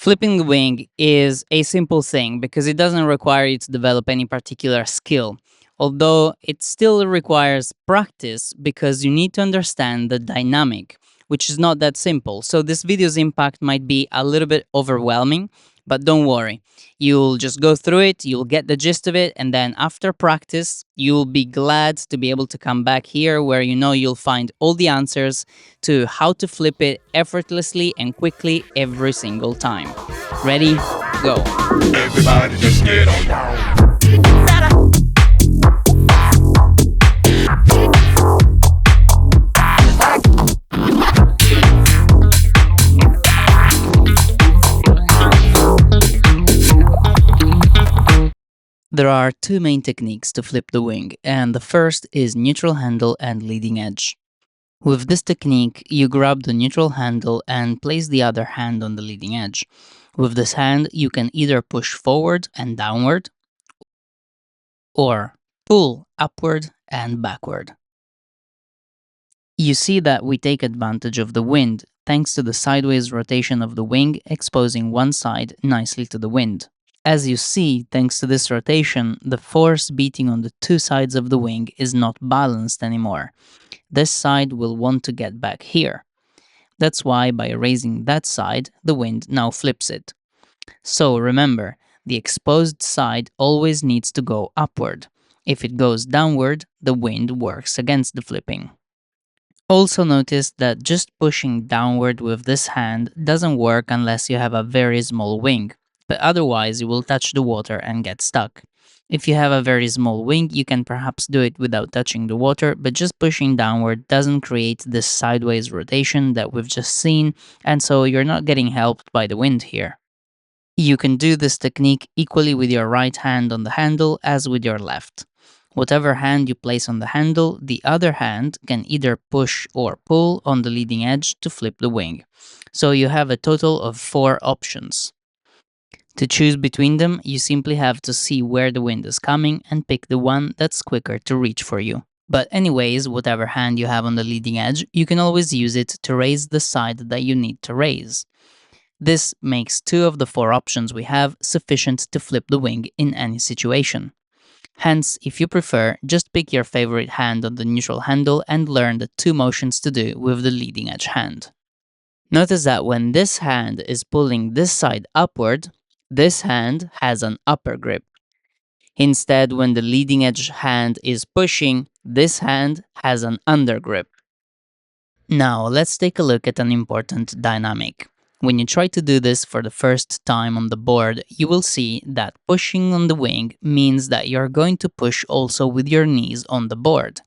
Flipping the wing is a simple thing because it doesn't require you to develop any particular skill, although it still requires practice because you need to understand the dynamic, which is not that simple. So this video's impact might be a little bit overwhelming, but don't worry. You'll just go through it, you'll get the gist of it, and then after practice, you'll be glad to be able to come back here where you know you'll find all the answers to how to flip it effortlessly and quickly every single time. Ready? Go. Everybody just get on down. There are two main techniques to flip the wing, and the first is neutral handle and leading edge. With this technique, you grab the neutral handle and place the other hand on the leading edge. With this hand, you can either push forward and downward, or pull upward and backward. You see that we take advantage of the wind thanks to the sideways rotation of the wing, exposing one side nicely to the wind. As you see, thanks to this rotation, the force beating on the two sides of the wing is not balanced anymore. This side will want to get back here. That's why by raising that side, the wind now flips it. So remember, the exposed side always needs to go upward. If it goes downward, the wind works against the flipping. Also notice that just pushing downward with this hand doesn't work unless you have a very small wing, but otherwise you will touch the water and get stuck. If you have a very small wing, you can perhaps do it without touching the water, but just pushing downward doesn't create this sideways rotation that we've just seen, and so you're not getting helped by the wind here. You can do this technique equally with your right hand on the handle as with your left. Whatever hand you place on the handle, the other hand can either push or pull on the leading edge to flip the wing. So you have a total of 4 options. To choose between them, you simply have to see where the wind is coming and pick the one that's quicker to reach for you. But anyways, whatever hand you have on the leading edge, you can always use it to raise the side that you need to raise. This makes 2 of the 4 options we have sufficient to flip the wing in any situation. Hence, if you prefer, just pick your favorite hand on the neutral handle and learn the 2 motions to do with the leading edge hand. Notice that when this hand is pulling this side upward, this hand has an upper grip. Instead, when the leading edge hand is pushing, this hand has an under grip. Now, let's take a look at an important dynamic. When you try to do this for the first time on the board, you will see that pushing on the wing means that you're going to push also with your knees on the board.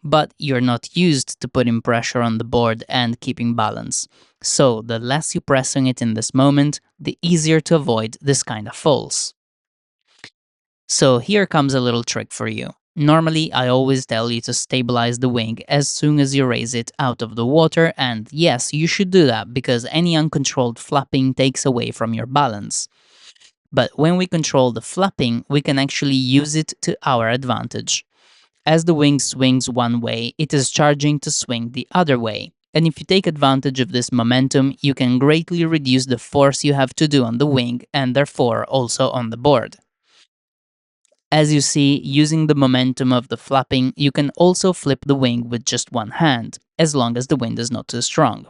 But you're not used to putting pressure on the board and keeping balance. So the less you press on it in this moment, the easier to avoid this kind of falls. So here comes a little trick for you. Normally, I always tell you to stabilize the wing as soon as you raise it out of the water, and yes, you should do that because any uncontrolled flapping takes away from your balance. But when we control the flapping, we can actually use it to our advantage. As the wing swings one way, it is charging to swing the other way. And if you take advantage of this momentum, you can greatly reduce the force you have to do on the wing and therefore also on the board. As you see, using the momentum of the flapping, you can also flip the wing with just one hand, as long as the wind is not too strong.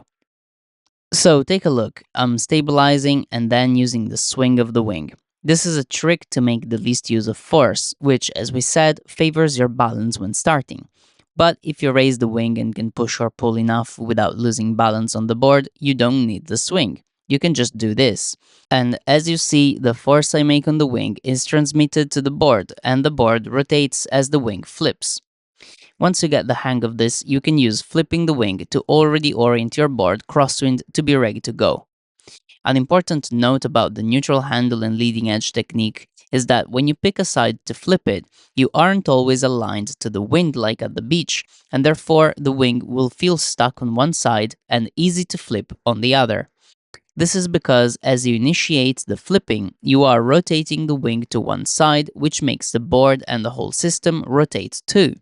So take a look, I'm stabilizing and then using the swing of the wing. This is a trick to make the least use of force, which, as we said, favors your balance when starting. But if you raise the wing and can push or pull enough without losing balance on the board, you don't need the swing. You can just do this. And as you see, the force I make on the wing is transmitted to the board, and the board rotates as the wing flips. Once you get the hang of this, you can use flipping the wing to already orient your board crosswind to be ready to go. An important note about the neutral handle and leading edge technique is that when you pick a side to flip it, you aren't always aligned to the wind like at the beach, and therefore the wing will feel stuck on one side and easy to flip on the other. This is because as you initiate the flipping, you are rotating the wing to one side, which makes the board and the whole system rotate too.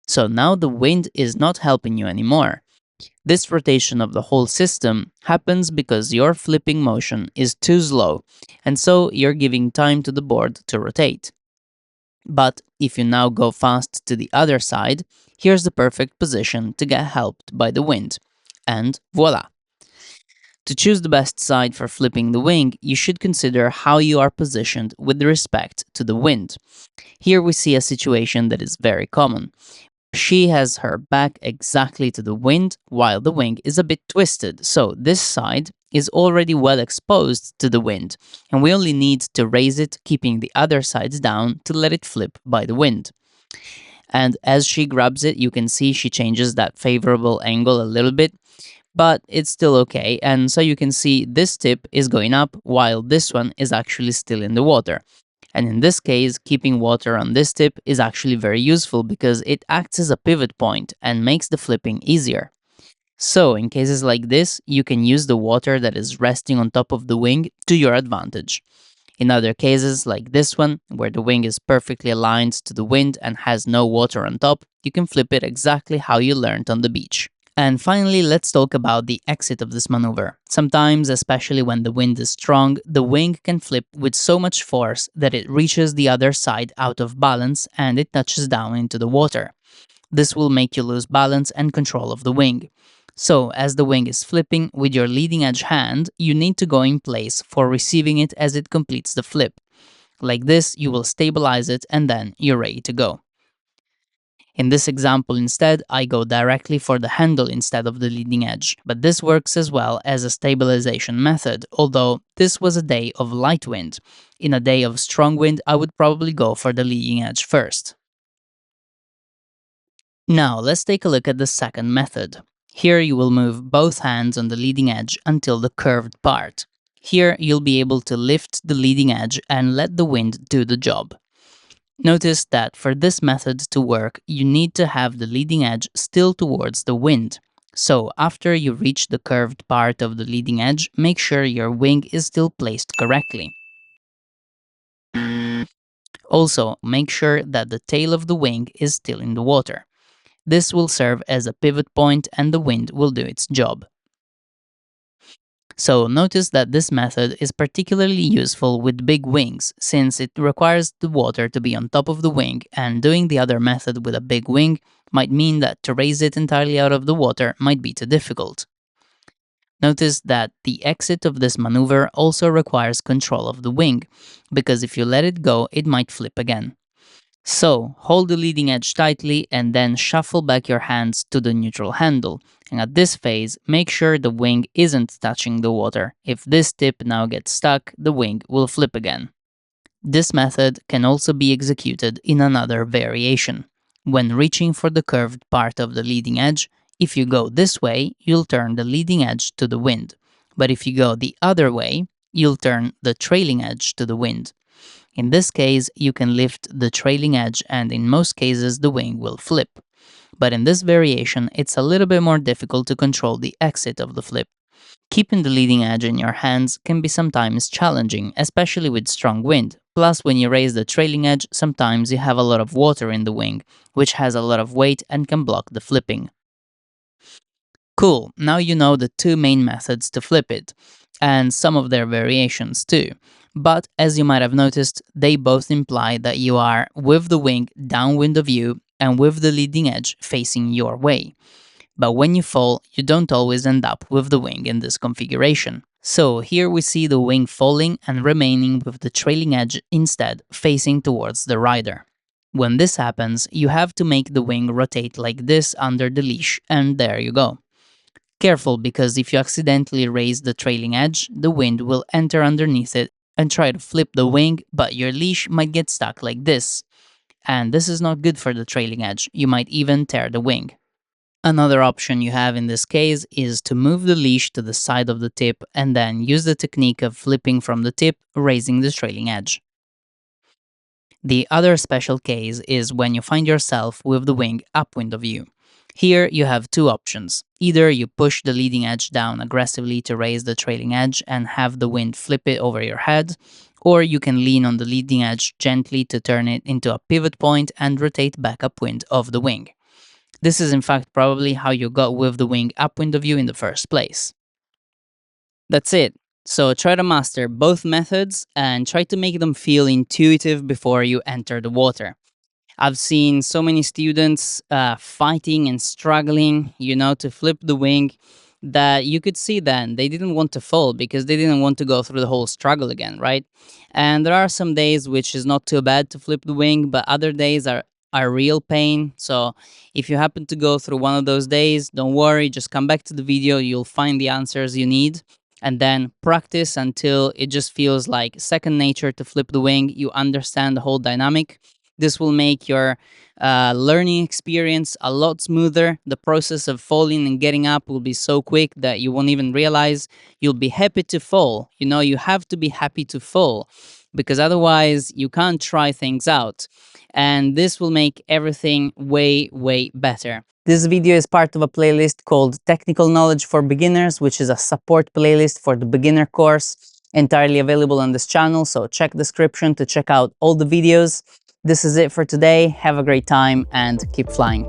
So now the wind is not helping you anymore. This rotation of the whole system happens because your flipping motion is too slow, and so you're giving time to the board to rotate. But if you now go fast to the other side, here's the perfect position to get helped by the wind. And voila! To choose the best side for flipping the wing, you should consider how you are positioned with respect to the wind. Here we see a situation that is very common. She has her back exactly to the wind while the wing is a bit twisted, so this side is already well exposed to the wind, and we only need to raise it, keeping the other sides down to let it flip by the wind. And as she grabs it, you can see she changes that favorable angle a little bit, but it's still okay. And so you can see this tip is going up while this one is actually still in the water. And in this case, keeping water on this tip is actually very useful because it acts as a pivot point and makes the flipping easier. So, in cases like this, you can use the water that is resting on top of the wing to your advantage. In other cases, like this one, where the wing is perfectly aligned to the wind and has no water on top, you can flip it exactly how you learned on the beach. And finally, let's talk about the exit of this maneuver. Sometimes, especially when the wind is strong, the wing can flip with so much force that it reaches the other side out of balance and it touches down into the water. This will make you lose balance and control of the wing. So, as the wing is flipping with your leading edge hand, you need to go in place for receiving it as it completes the flip. Like this, you will stabilize it and then you're ready to go. In this example instead, I go directly for the handle instead of the leading edge, but this works as well as a stabilization method, although this was a day of light wind. In a day of strong wind, I would probably go for the leading edge first. Now, let's take a look at the second method. Here you will move both hands on the leading edge until the curved part. Here you'll be able to lift the leading edge and let the wind do the job. Notice that for this method to work, you need to have the leading edge still towards the wind. So after you reach the curved part of the leading edge, make sure your wing is still placed correctly. Also, make sure that the tail of the wing is still in the water. This will serve as a pivot point and the wind will do its job. So notice that this method is particularly useful with big wings since it requires the water to be on top of the wing, and doing the other method with a big wing might mean that to raise it entirely out of the water might be too difficult. Notice that the exit of this maneuver also requires control of the wing, because if you let it go, it might flip again. So, hold the leading edge tightly and then shuffle back your hands to the neutral handle. And at this phase, make sure the wing isn't touching the water. If this tip now gets stuck, the wing will flip again. This method can also be executed in another variation. When reaching for the curved part of the leading edge, if you go this way, you'll turn the leading edge to the wind. But if you go the other way, you'll turn the trailing edge to the wind. In this case, you can lift the trailing edge and in most cases the wing will flip. But in this variation, it's a little bit more difficult to control the exit of the flip. Keeping the leading edge in your hands can be sometimes challenging, especially with strong wind. Plus, when you raise the trailing edge, sometimes you have a lot of water in the wing, which has a lot of weight and can block the flipping. Cool, now you know the two main methods to flip it, and some of their variations too. But as you might have noticed, they both imply that you are with the wing downwind of you and with the leading edge facing your way. But when you fall, you don't always end up with the wing in this configuration. So here we see the wing falling and remaining with the trailing edge instead facing towards the rider. When this happens, you have to make the wing rotate like this under the leash, and there you go. Careful, because if you accidentally raise the trailing edge, the wind will enter underneath it and try to flip the wing, but your leash might get stuck like this. And this is not good for the trailing edge, you might even tear the wing. Another option you have in this case is to move the leash to the side of the tip and then use the technique of flipping from the tip, raising the trailing edge. The other special case is when you find yourself with the wing upwind of you. Here you have two options. Either you push the leading edge down aggressively to raise the trailing edge and have the wind flip it over your head, or you can lean on the leading edge gently to turn it into a pivot point and rotate back upwind of the wing. This is in fact probably how you got with the wing upwind of you in the first place. That's it. So try to master both methods and try to make them feel intuitive before you enter the water. I've seen so many students fighting and struggling, to flip the wing, that you could see then they didn't want to fall because they didn't want to go through the whole struggle again, right? And there are some days which is not too bad to flip the wing, but other days are real pain. So if you happen to go through one of those days, don't worry, just come back to the video, you'll find the answers you need. And then practice until it just feels like second nature to flip the wing. You understand the whole dynamic. This will make your learning experience a lot smoother. The process of falling and getting up will be so quick that you won't even realize. You'll be happy to fall. You have to be happy to fall because otherwise you can't try things out. And this will make everything way, way better. This video is part of a playlist called Technical Knowledge for Beginners, which is a support playlist for the beginner course, entirely available on this channel. So check description to check out all the videos. This is it for today. Have a great time and keep flying.